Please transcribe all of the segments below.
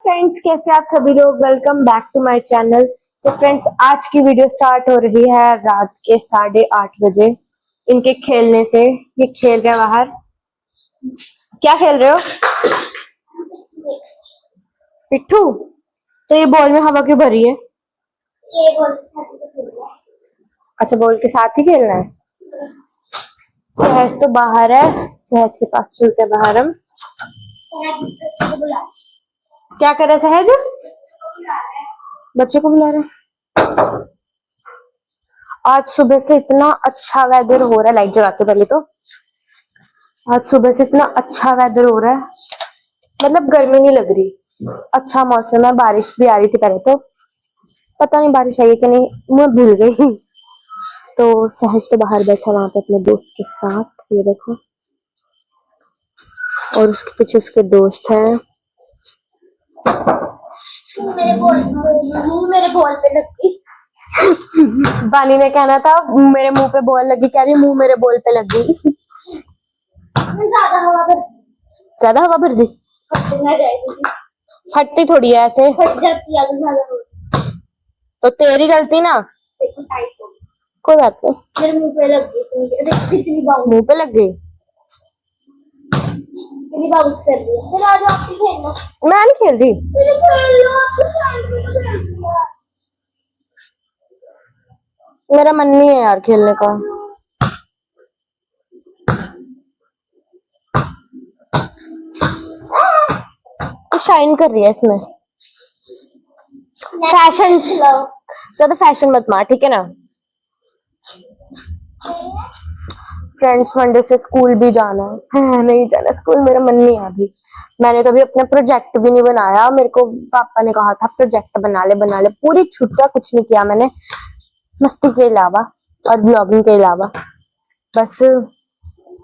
Friends, कैसे आप सभी लोग। Welcome back to my channel. So friends, आज की वीडियो स्टार्ट हो रही है रात के 8:30 बजे इनके खेलने से। ये खेल रहे हैं बाहर। क्या खेल रहे हो? पिट्ठू। तो ये बॉल में हवा क्यों भरी है? ये बॉल के साथ ही खेलना है। अच्छा, बॉल के साथ ही खेलना है। सहज तो बाहर है। सहज के पास चलते हैं बाहर हम। क्या कर रहा है सहज? बच्चे को बुला रहे हैं। आज सुबह से इतना अच्छा वेदर हो रहा है। लाइट जगा के पहले तो आज सुबह से इतना अच्छा वेदर हो रहा है, मतलब गर्मी नहीं लग रही। अच्छा मौसम है। बारिश भी आ रही थी पहले तो, पता नहीं बारिश आई है कि नहीं, मैं भूल गई। तो सहज तो बाहर बैठा वहां पे अपने दोस्त के साथ, ये देखो। और उसके पीछे उसके दोस्त हैं। मेरे बॉल पे लगी। बानी ने कहना था मेरे मुंह पे बॉल लगी, कह रही मुंह मेरे बॉल पे लग गई। ज्यादा हवा भर दी। फटती थोड़ी है ऐसे। फट जाती है अगर ज्यादा हो तो तेरी गलती ना। तो टाइट हो। कोई बात नहीं। मेरे मुंह पे लग गई। देख कितनी बाउंस मुंह पे लग गई। कर रही है। फिर आज आप भी खेलना। मैं नहीं खेल रही। फिर खेल लो, आपको साइड में तो खेल लिया। मेरा मन नहीं है यार खेलने का। तो शाइन कर रही है इसमें। फैशन ज्यादा फैशन मत मार, ठीक है ना। फ्रेंड्स, मंडे से स्कूल भी जाना है। नहीं जाना स्कूल, मेरा मन नहीं है अभी। मैंने तो अभी अपना प्रोजेक्ट भी नहीं बनाया। मेरे को पापा ने कहा था प्रोजेक्ट बना ले बना ले। पूरी छुट्टियां कुछ नहीं किया मैंने, मस्ती के अलावा और ब्लॉगिंग के अलावा। बस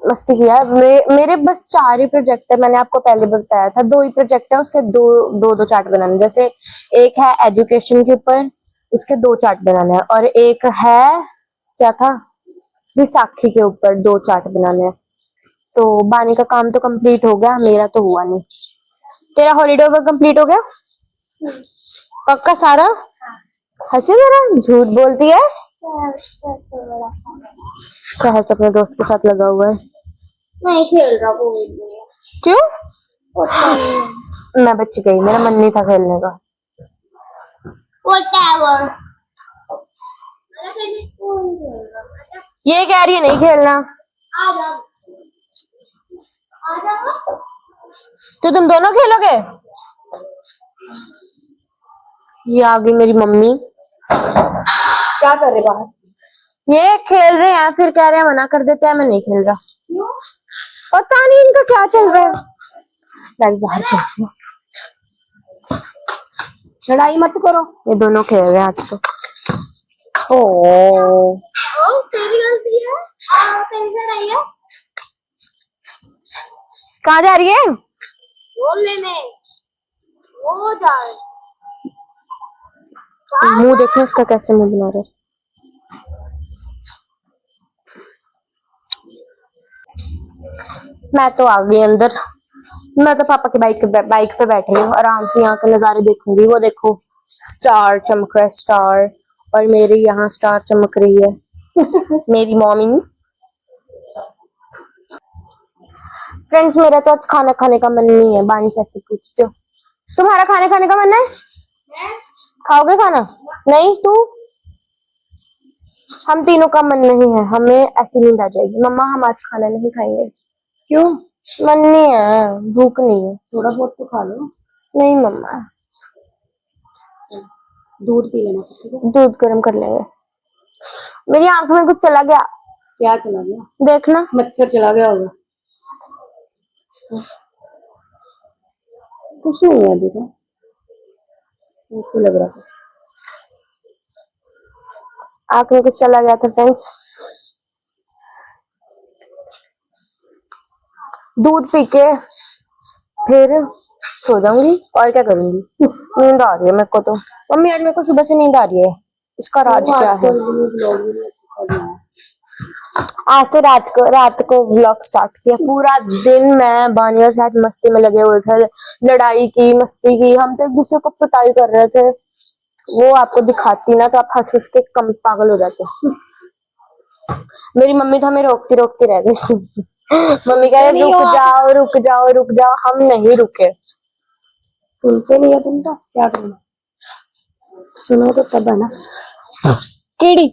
मस्ती किया। मेरे बस 4 ही प्रोजेक्ट है। मैंने आपको पहले भी बताया था 2 ही प्रोजेक्ट है, उसके दो चार्ट बनाने। जैसे एक है एजुकेशन के ऊपर, उसके 2 चार्ट बनाने हैं। और एक है क्या था, विसाखी के ऊपर 2 चार्ट बनाने हैं। तो बानी का काम तो कंप्लीट हो गया, मेरा तो हुआ नहीं। तेरा हॉलीडे वर्क कंप्लीट हो गया पक्का सारा? हंसी जरा, झूठ बोलती है। शहर तो अपने दोस्त के साथ लगा हुआ है। नहीं खेल रहा वो। क्यों? मैं बच गई, मेरा मन नहीं था खेलने का। Whatever. ये कह रही है नहीं खेलना। आ जाओ। आ जाओ। तो तुम दोनों खेलोगे? ये आ गई मेरी मम्मी। क्या कर रहे बाहर? ये खेल रहे हैं, फिर कह रहे हैं मना कर देते हैं, मैं नहीं खेल रहा। क्यों? पता नहीं इनका क्या चल रहा है। लाइट बाहर चलती है। लड़ाई मत करो। ये दोनों खेल रहे हैं आज तो। ओ तेरी गलती है। तेरी से नहीं है। कहाँ जा रही है? वो लेने। वो जा रहे। मुंह देखो इसका, कैसे मुंह बना रहे। मैं तो आ गई अंदर। मैं तो पापा की बाइक पे बैठ रही हूँ, आराम से यहाँ के नजारे देखूंगी। वो देखो स्टार चमक रहा है, स्टार। और मेरे यहाँ स्टार चमक रही है। मेरी मॉमी। फ्रेंड्स, मेरा तो आज खाना खाने का मन नहीं है। बानी से ऐसे पूछते हो। तुम्हारा खाना खाने का मन है? खाओगे खाना? नहीं तू? हम तीनों का मन नहीं है। हमें ऐसी नींद आ जाएगी। मम्मा हम आज खाना नहीं खाएंगे। क्यों? मन नहीं है, भूख नहीं है। थोड़ा बहुत तो खा लो। नहीं मम्मा। दूध पी लेना। दूध गर्म कर लेंगे। मेरी आंख में कुछ चला गया। क्या चला गया? देखना, मच्छर चला गया होगा। कुछ नहीं है अभी तो, मुझे लग रहा था आंख में कुछ चला गया था। फ्रेंड्स, दूध पी के फिर सो जाऊंगी और क्या करूंगी। नींद आ रही है मेरे को तो। मम्मी आज मेरे को सुबह से नींद आ रही है। इसका राज क्या है? आज से रात को व्लॉग स्टार्ट किया। पूरा दिन मैं बानी और साथ मस्ती में लगे हुए थे, लड़ाई की, मस्ती की, हम तो एक दूसरे को पिटाई कर रहे थे। वो आपको दिखाती ना तो आप हंस हंस के कम पागल हो जाते। मेरी मम्मी तो हमें रोकती रोकती रह गई। मम्मी कह रहे रुक जाओ रुक जाओ रुक जाओ, हम नहीं रुके। सुनते नहीं हो तुम तो क्या करना, सुनो तो तब है ना। कीड़ी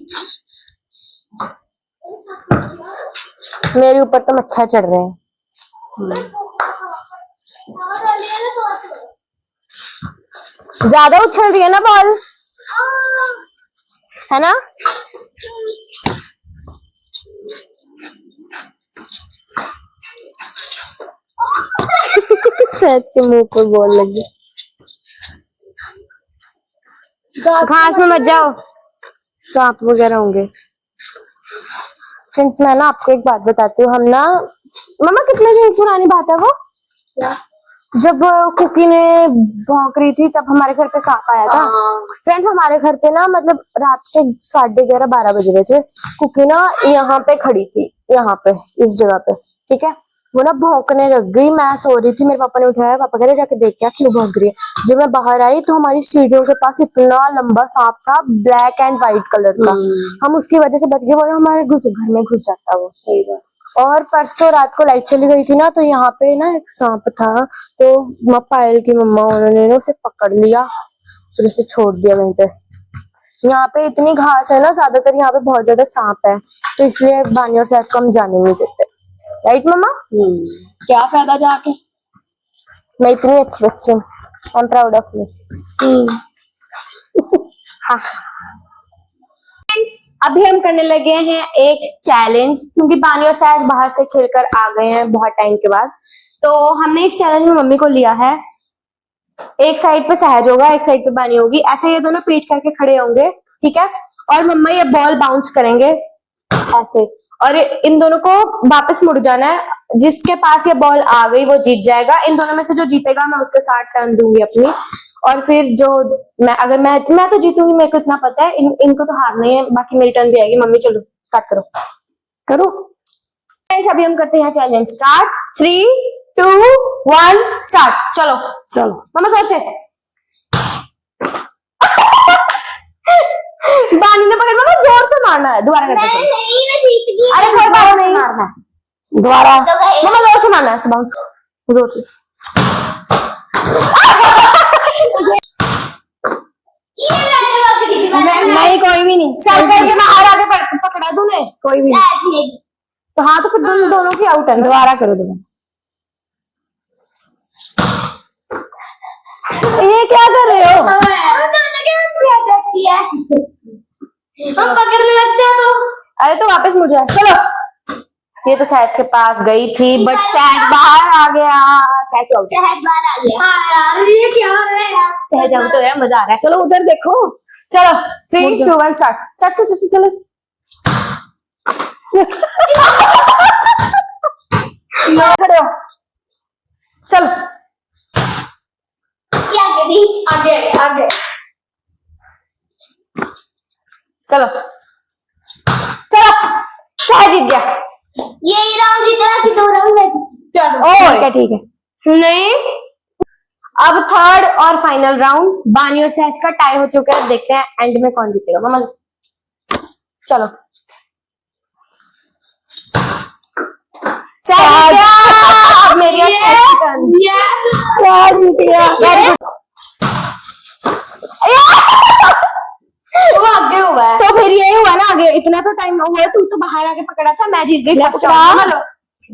मेरे ऊपर तो मच्छर चढ़ रहे हैं। ज्यादा उछल रही है ना बॉल, है ना? सच के मुंह पर बॉल लगी। घास में मत जाओ, सांप वगैरह होंगे। फ्रेंड्स मैं ना आपको एक बात बताती हूँ। हम ना मम्मा कितने दिन पुरानी बात है वो, क्या? जब कुकी ने भौंक रही थी तब हमारे घर पे सांप आया था। फ्रेंड्स हमारे घर पे ना मतलब रात के 11:30-12 बज रहे थे। कुकी ना यहाँ पे खड़ी थी, यहाँ पे इस जगह पे, ठीक है। वो ना भौंकने लग गई, मैं सो रही थी, मेरे पापा ने उठाया, पापा कह रहे जाके देख क्या क्यों भौंक रही है। जब मैं बाहर आई तो हमारी सीढ़ियों के पास इतना लंबा सांप था, ब्लैक एंड व्हाइट कलर का। हम उसकी वजह से बच गए, वरना हमारे घर में घुस जाता वो। सही बात। और परसों रात को लाइट चली गई थी ना, तो यहाँ पे ना एक सांप था, तो पायल की मम्मा उन्होंने ना उसे पकड़ लिया, फिर उसे छोड़ दिया वहीं पे। यहाँ पे इतनी घास है ना, ज्यादातर यहाँ पे बहुत ज्यादा सांप है, तो इसलिए बानी और सहज को हम जाने नहीं देते। राइट मम्मा? क्या फायदा जाके। मैं इतनी अच्छी बच्ची हूँ, I am proud of you. हाँ फ्रेंड्स, अभी हम करने लगे हैं एक चैलेंज, क्योंकि बानी और सहज बाहर से खेलकर आ गए हैं बहुत टाइम के बाद। तो हमने इस चैलेंज में मम्मी को लिया है। एक साइड पे सहज होगा, एक साइड पे बानी होगी, ऐसे ये दोनों पीठ करके खड़े होंगे, ठीक है। और मम्मा ये बॉल बाउंस करेंगे ऐसे, और इन दोनों को वापस मुड़ जाना है। जिसके पास ये बॉल आ गई वो जीत जाएगा। इन दोनों में से जो जीतेगा मैं उसके साथ टर्न दूंगी अपनी, और फिर जो मैं तो जीतूंगी, मेरे को इतना पता है। इनको तो हारना ही है, बाकी मेरी टर्न भी आएगी। मम्मी चलो स्टार्ट करो। करो फ्रेंड्स, अभी हम करते हैं चैलेंज स्टार्ट। 3, 2, 1 स्टार्ट। चलो चलो मम्मा जोर से। बानी ने पकड़, मम्मा जोर से मारना है। दोबारा करते हैं। नहीं मैं जीत गई। अरे कोई बात नहीं, मारना है दोबारा। तो गई। मम्मा जोर से मारना है, ऐसे बाउंस जोर से। ये मैंने पकड़ी थी। नहीं कोई भी नहीं, सर करके बाहर आगे पकड़ा तूने। कोई भी नहीं। तो हाँ, तो फिर दोनों की आउट है। दोबारा करो दोबारा। ये क्या कर रहे हो? हम पकड़ने लगते हैं तो अरे तो वापस मुझे चलो। ये तो सहज के पास गई थी, बट सहज बाहर आ गया। सहज आउट है। शहद बाहर आ गया। हाँ यार ये क्या हो रहा है यार। सहज आउट है, मजा आ रहा है। चलो उधर देखो। चलो 3, 2, 1 स्टार्ट। स्टार्ट से चलो। खड़े हो, चलो। क्या करी? आगे आगे। चलो चलो, सहज जीत गया। ये राउंड जीतना कि 2 राउंड है? ओए ठीक है। नहीं, अब थर्ड और फाइनल राउंड बानी और सहज का टाई हो चुका है। देखते हैं एंड में कौन जीतेगा। मम्मा चलो। सहज अब मेरी और सहज की टर्न। सहज जीत गया। Very good. वो आगे हुआ है, तो फिर ये हुआ ना आगे। इतना तो टाइम हुआ, तू तो बाहर आके पकड़ा था, मैं जीत गई फर्स्ट राउंड।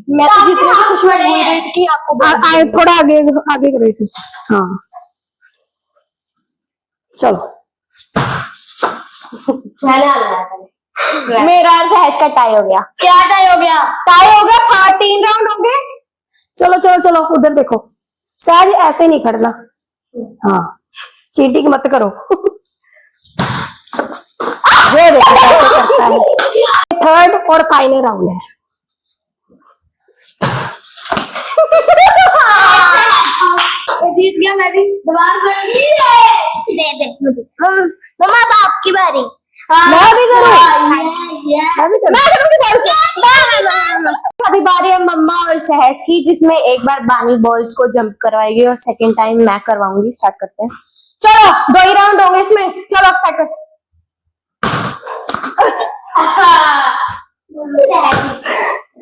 मैं तो जीतने की खुशी में भूल गई थी कि आपको थोड़ा आगे आगे करो इसे। हाँ चलो। मेरा और सहज का टाई हो गया। क्या टाई हो गया? टाई हो गया, 3 राउंड हो गए। चलो चलो चलो उधर देखो। सहज ऐसे नहीं खड़ना। हाँ चीटिंग मत करो। ये देखो कैसे करता है। थर्ड और फाइनल राउंड है। जीत गया मैं भी। दोबारा दे दे मुझे। मम्मा अब आपकी बारी। मैं भी करूं? मैं भी करूँ। अभी बारी है मम्मा और सहज की, जिसमें एक बार बानी बॉल को जंप करवाएगी और सेकंड टाइम मैं करवाऊंगी। स्टार्ट करते हैं, चलो 2 ही राउंड होंगे इसमें, चलो स्टार्ट कर।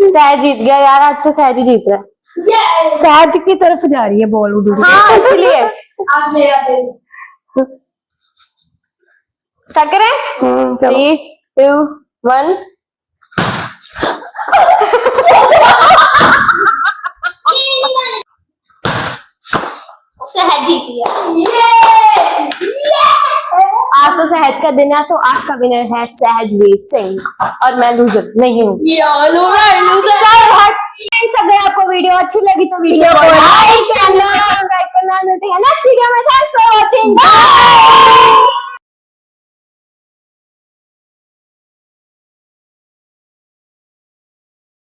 सहज जीत गया यार, आज से सहज ही जीत रहा है। सहज की तरफ जा रही है बॉल उड़ उड़ के। हाँ इसलिए आज मेरा दिन। स्टार्ट करें। चलो 3, 2, 1। सहज जीत गया। आज तो सहज का दिन है, तो आज का विनर है सहज वीर सिंह और मैं लूजर नहीं हूँ। फ्रेंड्स, अगर आपको वीडियो अच्छी लगी तो वीडियो को लाइक करना, सब्सक्राइब करना। मिलते हैं नेक्स्ट वीडियो में। Thanks for watching.